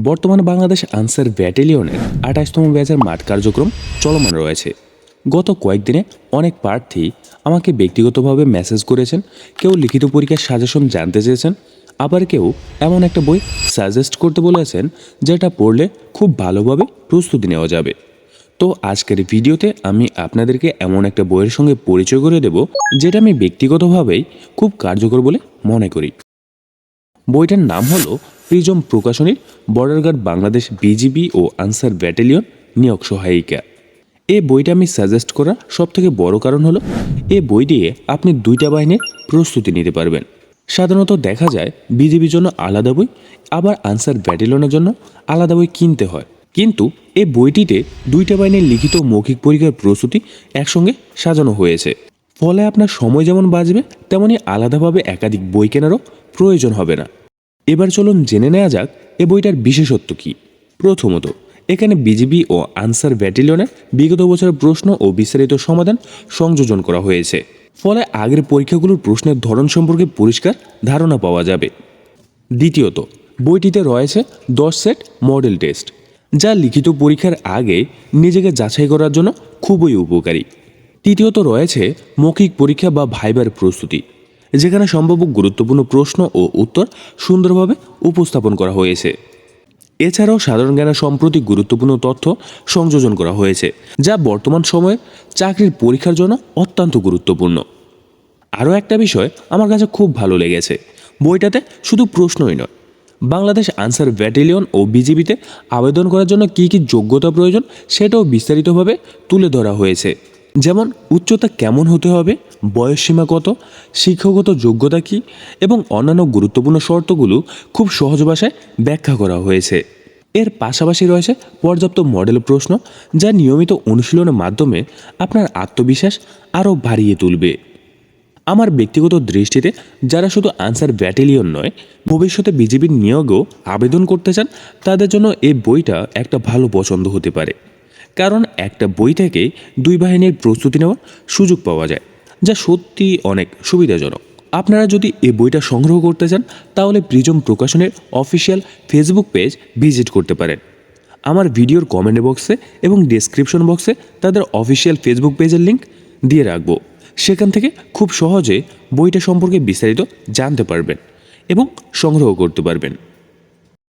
বর্তমানে বাংলাদেশ আনসার ব্যাটালিয়নের ২৮তম ব্যাচের মাঠ কার্যক্রম চলমান রয়েছে। গত কয়েকদিনে অনেক প্রার্থী আমাকে ব্যক্তিগতভাবে মেসেজ করেছেন, কেউ লিখিত পরীক্ষার সাজেশন জানতে চেয়েছেন, আবার কেউ এমন একটা বই সাজেস্ট করতে বলেছেন যেটা পড়লে খুব ভালোভাবে প্রস্তুতি নেওয়া যাবে। তো আজকের ভিডিওতে আমি আপনাদেরকে এমন একটা বইয়ের সঙ্গে পরিচয় করে দেব যেটা আমি ব্যক্তিগতভাবেই খুব কার্যকর বলে মনে করি। বইটার নাম হলো প্রিজম প্রকাশনীর বর্ডার গার্ড বাংলাদেশ বিজিবি ও আনসার ব্যাটালিয়ন নিয়োগ সহায়িকা। এই বইটা আমি সাজেস্ট করার সবথেকে বড় কারণ হলো এই বই দিয়ে আপনি দুইটা বাহিনীর প্রস্তুতি নিতে পারবেন। সাধারণত দেখা যায় বিজিবির জন্য আলাদা বই, আবার আনসার ব্যাটালিয়নের জন্য আলাদা বই কিনতে হয়, কিন্তু এই বইটিতে দুইটা বাহিনীর লিখিত মৌখিক পরীক্ষার প্রস্তুতি একসঙ্গে সাজানো হয়েছে। ফলে আপনার সময় যেমন বাঁচবে, তেমনি আলাদাভাবে একাধিক বই কেনারও প্রয়োজন হবে না। এবার চলুন জেনে নেওয়া যাক এ বইটার বিশেষত্ব কী। প্রথমত, এখানে বিজিবি ও আনসার ব্যাটালিয়নের বিগত বছরের প্রশ্ন ও বিস্তারিত সমাধান সংযোজন করা হয়েছে। ফলে আগের পরীক্ষাগুলোর প্রশ্নের ধরন সম্পর্কে পরিষ্কার ধারণা পাওয়া যাবে। দ্বিতীয়ত, বইটিতে রয়েছে 10 সেট মডেল টেস্ট, যা লিখিত পরীক্ষার আগে নিজেকে যাচাই করার জন্য খুবই উপকারী। তৃতীয়ত, রয়েছে মৌখিক পরীক্ষা বা ভাইবার প্রস্তুতি, যেখানে সম্ভাব্য গুরুত্বপূর্ণ প্রশ্ন ও উত্তর সুন্দরভাবে উপস্থাপন করা হয়েছে। এছাড়াও সাধারণ জ্ঞানের সম্প্রতি গুরুত্বপূর্ণ তথ্য সংযোজন করা হয়েছে, যা বর্তমান সময়ের চাকরির পরীক্ষার জন্য অত্যন্ত গুরুত্বপূর্ণ। আরও একটা বিষয় আমার কাছে খুব ভালো লেগেছে, বইটাতে শুধু প্রশ্নই নয়, বাংলাদেশ আনসার ব্যাটালিয়ন ও বিজিবিতে আবেদন করার জন্য কী কী যোগ্যতা প্রয়োজন সেটাও বিস্তারিতভাবে তুলে ধরা হয়েছে। যেমন উচ্চতা কেমন হতে হবে, বয়সসীমা কত, শিক্ষাগত যোগ্যতা কী এবং অন্যান্য গুরুত্বপূর্ণ শর্তগুলো খুব সহজ ভাষায় ব্যাখ্যা করা হয়েছে। এর পাশাপাশি রয়েছে পর্যাপ্ত মডেল প্রশ্ন, যা নিয়মিত অনুশীলনের মাধ্যমে আপনার আত্মবিশ্বাস আরও বাড়িয়ে তুলবে। আমার ব্যক্তিগত দৃষ্টিতে যারা শুধু আনসার ব্যাটালিয়ন নয়, ভবিষ্যতে বিজিবির নিয়োগেও আবেদন করতে চান, তাদের জন্য এই বইটা একটা ভালো পছন্দ হতে পারে। কারণ একটা বই থেকে দুই বাহিনীর প্রস্তুতি নেওয়ার সুযোগ পাওয়া যায়, যা সত্যি অনেক সুবিধাজনক। আপনারা যদি এই বইটা সংগ্রহ করতে চান, তাহলে প্রিজম প্রকাশনের অফিসিয়াল ফেসবুক পেজ ভিজিট করতে পারেন। আমার ভিডিওর কমেন্ট বক্সে এবং ডেসক্রিপশন বক্সে তাদের অফিসিয়াল ফেসবুক পেজের লিঙ্ক দিয়ে রাখবো। সেখান থেকে খুব সহজে বইটা সম্পর্কে বিস্তারিত জানতে পারবেন এবং সংগ্রহ করতে পারবেন।